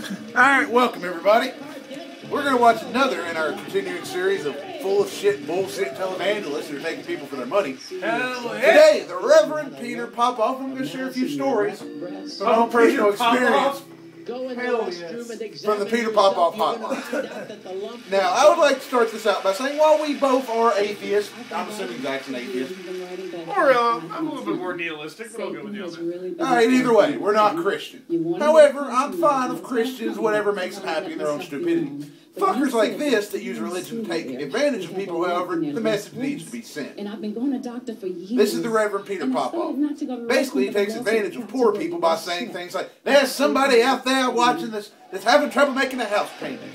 Alright, welcome everybody. We're going to watch another in our continuing series of full of shit, bullshit televangelists who are taking people for their money. Hell yeah. Today, the Reverend Peter Popoff. I'm going to share a few stories from my own personal experience from the Peter Popoff hotline. Now, I would like to start this out by saying, while we both are atheists, I'm assuming Zach's an atheist. Or I'm a little bit more nihilistic, but I'll go with you on that. Alright, either way, we're not Christian. However, I'm fine with Christians, whatever makes them happy in their own stupidity. Fuckers like this that use religion to take advantage of people, however, the message needs to be sent. And I've been going to doctor for years. This is the Reverend Peter Popoff. Basically, he takes advantage of poor people by saying things like, there's somebody out there watching this that's having trouble making a house payment.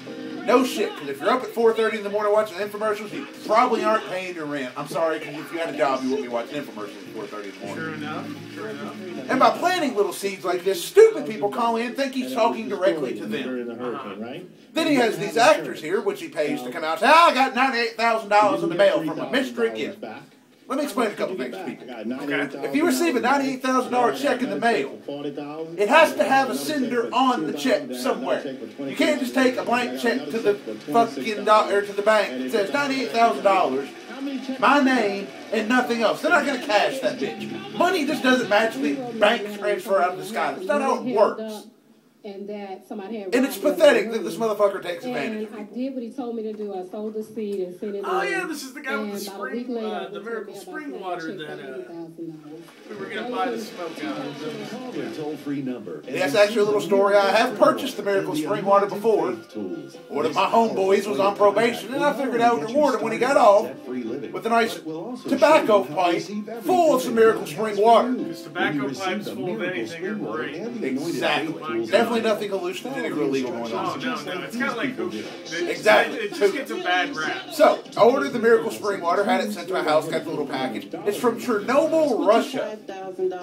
No shit, because if you're up at 4:30 in the morning watching infomercials, you probably aren't paying your rent. I'm sorry, because if you had a job, you wouldn't be watching infomercials at 4:30 in the morning. Sure enough, sure enough. And by planting little seeds like this, stupid people call in and think he's talking directly to them. Then he has these actors here, which he pays to come out and say, I got $98,000 in the mail from a mystery gift. Let me explain a couple things to people. If you receive a $98,000 check in the mail, it has to have a sender on the check somewhere. You can't just take a blank check to the fucking doctor, to the bank that says $98,000, my name, and nothing else. They're not going to cash that bitch. Money just doesn't magically bank transfer out of the sky. That's not how it works. And that somebody had. And it's pathetic that this motherfucker takes advantage of I did what he told me to do. I sold the seed and sent it. Oh yeah, this is the guy with the spring, the miracle spring water that we were gonna buy the smoke out of. Toll-free number. And that's actually a little story. I have purchased the miracle spring water before. One of my homeboys was on probation, and I figured I would reward him when he got off with a nice tobacco pipe full of some miracle spring water. Because tobacco pipes full of anything are great. Exactly. Definitely nothing hallucinogenic or illegal going on. No, it's kind of like hooch. Exactly. It just gets a bad rap. So, I ordered the miracle spring water, had it sent to my house, got the little package. It's from Chernobyl, Russia,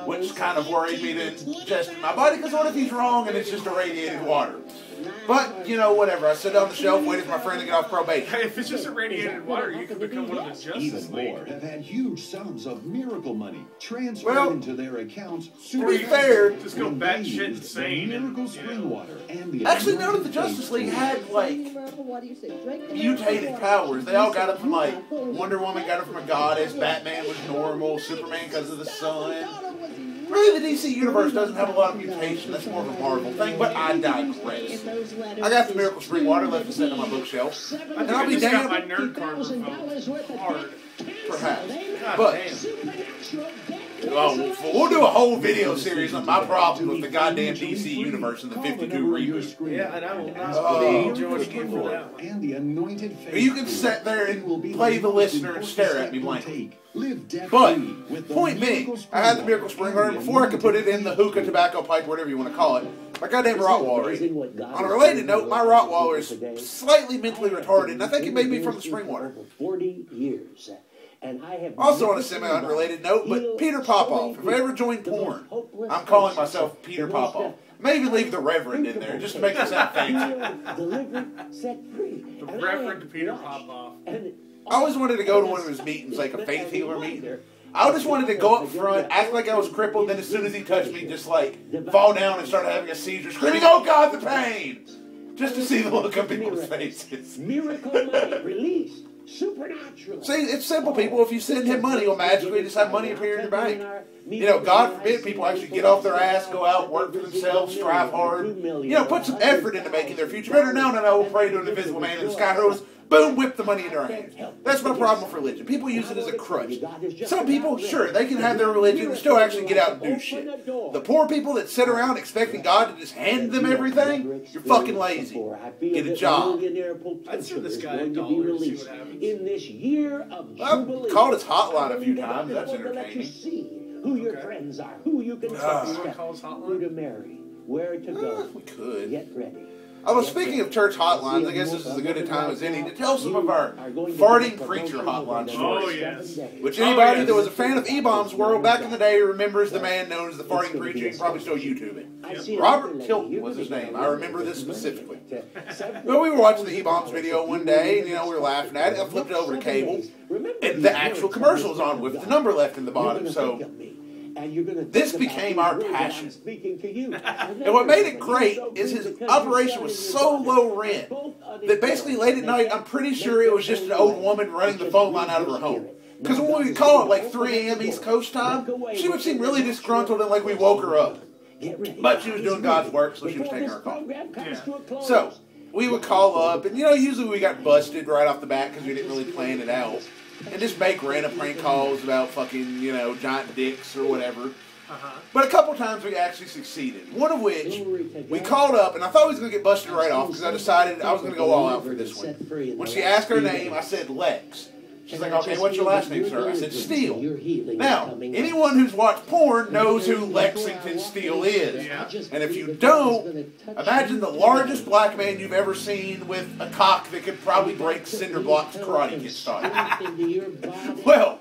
which kind of worried me to ingest in my body, because what if he's wrong and it's just irradiated water? But, you know, whatever. I sit on the shelf, waiting for my friend to get off probation. Hey, if it's just irradiated water, you can become one of the Justice League. Even more have had huge sums of miracle money transferred into their accounts. To be fair, just go batshit insane. Miracle spring water and the actually, none of the Justice League had, like, mutated powers. They all got it from, like, Wonder Woman got it from a goddess, Batman was normal, Superman because of the sun. Really, the DC Universe doesn't have a lot of mutation. That's more of a Marvel thing, but I digress. I got the miracle spring water left to sit on my bookshelf. And I'll be damned. I got my nerd card revoked. Hard. Perhaps. But, we'll do a whole video series on my problem with the goddamn DC Universe and the 52 reboot. Yeah, and I will not George King for that one. And the anointed you can sit there and play the listener and stare at me blankly. But, point being, I had the miracle spring water before I could put it in the hookah, tobacco pipe, whatever you want to call it. My goddamn Rottweiler ate it. On a related note, my Rottweiler is slightly mentally retarded, and I think it may be from the spring water. 40 years. And I have also on a semi-unrelated note, but Peter Popoff. If I ever join porn, I'm calling myself Peter Popoff. Maybe leave the Reverend in there, just to make it sound fancy. The Reverend Peter Popoff. I always wanted to go to one of his meetings, like a faith healer meeting. I just wanted to go up front, act like I was crippled, then as soon as he touched me, just like fall down and start having a seizure, screaming, "Oh God, the pain!" Just to see the look on people's faces. Miracle money released. Supernatural. See, it's simple, people. If you send him money, he'll magically just have money appear in your bank. You know, God forbid people actually get off their ass, go out, work for themselves, strive hard. You know, put some effort into making their future better. Now, we'll pray to an invisible man in the sky who boom, whip the money into our hands. That's my problem with religion. People use it as a crutch. Some people, sure, they can have their religion and still actually get out and do shit. The poor people that sit around expecting God to just hand them everything, you're fucking lazy. Get a job. I'd send this guy $1 to see what happens. In this year of jubilee, I've called his hotline a few times. That's entertaining. Who your friends are, who you can trust, who to marry, where to go. We could. Get ready. Although, speaking of church hotlines, I guess this is as good a time as any to tell some of our farting preacher hotline stories. Oh, yes. Which anybody that was a fan of E-Bomb's World back in the day remembers the man known as the farting preacher. You can probably still YouTube it. Robert Tilton was his name. I remember this specifically. Well, we were watching the E-Bombs video one day, and, we were laughing at it. I flipped it over to cable, and the actual commercial was on with the number left in the bottom, so This became our passion. And what made it great is his operation was so low rent that basically late at night, I'm pretty sure it was just an old woman running the phone line out of her home. Because when we call it like 3 a.m. East Coast time, she would seem really disgruntled and like we woke her up. But she was doing God's work, so she was taking our call. Yeah. So, we would call up, and usually we got busted right off the bat because we didn't really plan it out. And just make random prank calls about fucking, giant dicks or whatever. But a couple times we actually succeeded. One of which, we called up, and I thought we was going to get busted right off because I decided I was going to go all out for this one. When she asked her name, I said Lex. She's like, okay, what's your last name, sir? I said, Steele. Now, anyone who's watched porn knows who Lexington Steele is. And if you don't, imagine the largest black man you've ever seen with a cock that could probably break Cinder Block's Karate Kid style. Well,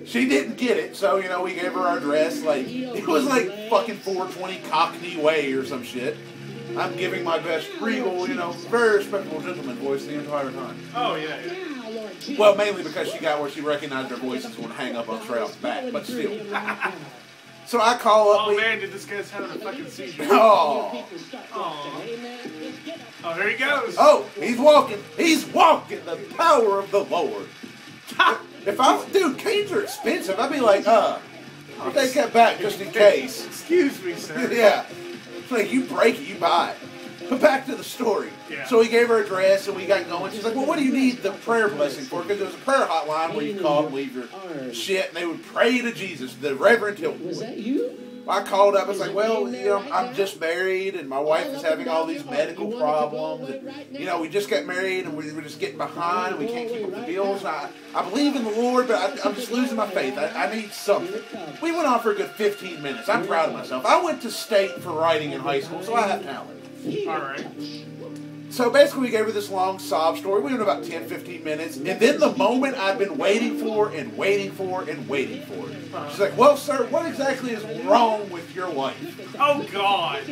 she didn't get it, so, we gave her our address. Like, it was like fucking 420 Cockney Way or some shit. I'm giving my best regal, very respectable gentleman voice the entire time. Oh, yeah. Well, mainly because she got where she recognized her voices and would hang up on straight off the bat, but still. So I call up. Oh, man, did this guy's having a fucking seizure? Oh. Oh, there he goes. Oh, he's walking. He's walking. The power of the Lord. Dude, canes are expensive. I'd be like, I'll take that back just in case. Excuse me, sir. Yeah. It's like, you break it, you buy it. But back to the story. Yeah. So we gave her address and we got going. She's like, well, what do you need the prayer blessing for? Because there was a prayer hotline where you called and leave your shit, and they would pray to Jesus, the Reverend Hilton. Was that you? I called up. I was like, well, I'm just married, and my wife is having all these medical problems. And, we just got married, and we're just getting behind, and we can't keep up the bills. I believe in the Lord, but I'm just losing my faith. I need something. We went on for a good 15 minutes. I'm proud of myself. I went to state for writing in high school, so I have talent. All right. So basically we gave her this long sob story. We went about 10, 15 minutes. And then the moment I've been waiting for and waiting for and waiting for. She's like, well, sir, what exactly is wrong with your wife? Oh, God.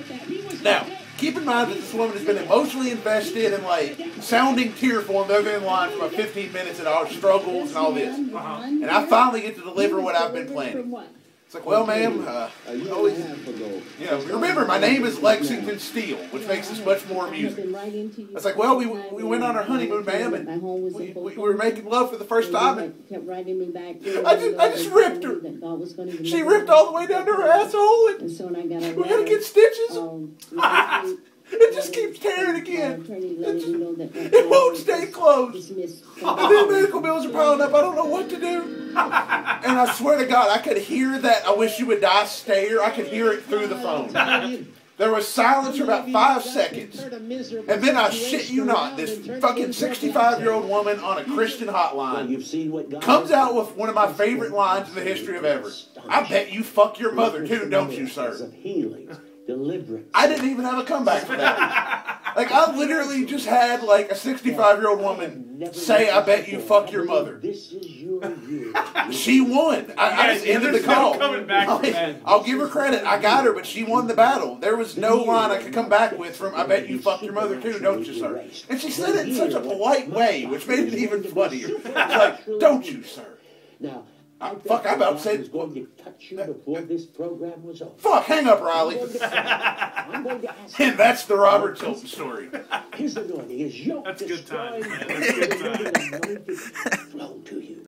Now, keep in mind that this woman has been emotionally invested and, sounding tearful and they've been in line for about 15 minutes and our struggles and all this. And I finally get to deliver what I've been planning. It's like, well, ma'am, remember, my name is Lexington Steele, which makes this much more amusing. It's like, well, we went on our honeymoon, ma'am, and we were making love for the first time, and I just ripped her. She ripped all the way down to her asshole, and we're going to get stitches. It just keeps tearing again. It won't stay closed. And then medical bills are piling up. I don't know what to do. And I swear to God, I could hear that I wish you would die stare. I could hear it through the phone. There was silence for about 5 seconds. And then I shit you not, this fucking 65-year-old woman on a Christian hotline comes out with one of my favorite lines in the history of ever. I bet you fuck your mother too, don't you, sir? I didn't even have a comeback for that. I literally just had a 65-year-old woman say, I bet you fuck your mother. She won. I just ended the call. No coming back from that. I'll give her credit. I got her, but she won the battle. There was no line I could come back with from, I bet you fuck your mother too, don't you, sir? And she said it in such a polite way, which made it even funnier. It's like, don't you, sir? Now, I'm about to say, going to touch you before this program was over. Fuck, hang up, Riley. And that's the Robert Tilton story. His anointing is yoke That's good time, destroying. man. That's good time. Flow to you.